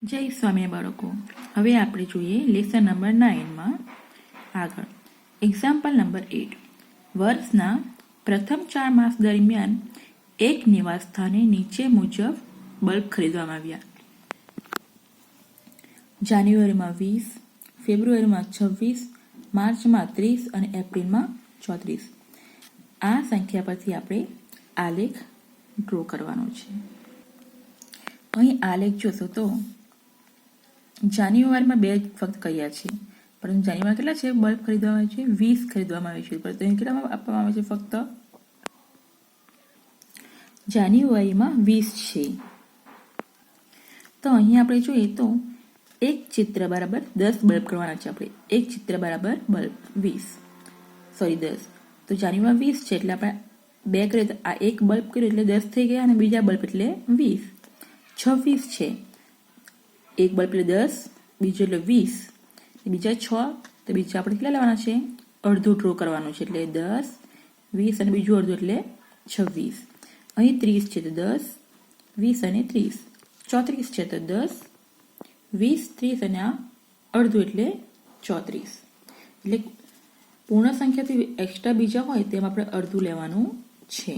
જય સ્વામી બાળકો. હવે આપણે જોઈએ લેસન નંબર 9માં આગળ. Example number 8. વર્ષના પ્રથમ 4 માસ દરમિયાન એક નિવાસ સ્થાને નીચે મુજબ બલ્બ ખરીદવામાં આવ્યા. જાન્યુઆરીમાં 20, ફેબ્રુઆરીમાં 26, માર્ચમાં 30 અને એપ્રિલમાં 34. આ સંખ્યા પરથી આપણે આલેખ ડ્રો કરવાનો છે. અહીં આલેખ જોશો તો જાન્યુઆરીમાં 2 ફક્ત કર્યા છે, પરંતુ જાન્યુઆરી કેટલા છે બલ્બ ખરીદવામાં આવે છે? 20 ખરીદવામાં આવે છે, પરંતુ અહીં કેટલા આપવામાં આવે છે? ફક્ત જાન્યુઆરીમાં 20 છે. તો અહીં આપણે જોઈએ તો એક ચિત્ર બરાબર 10 બલ્બ કરવાના છે. આપણે એક ચિત્ર બરાબર બલ્બ 10. તો જાન્યુઆરી 20 છે એટલે આપણે 2 કરીએ તો આ એક બલ્બ કર્યો એટલે 10 થઈ ગયા, અને બીજા બલ્બ એટલે 20. 26 છે, એક બલ્બ એટલે 10, બીજો એટલે 20, બીજા 6, તો બીજા આપણે કેટલા લેવાના છે? અડધું ડ્રો કરવાનું છે, એટલે 10, 20 અને બીજું અડધું એટલે 26. અહીં 30 છે તો 10, 20 અને 30. 34 છે તો 10, 20, 30 અને આ અડધું એટલે 34. એટલે પૂર્ણ સંખ્યાથી એક્સ્ટ્રા બીજા હોય તેમાં આપણે અડધું લેવાનું છે.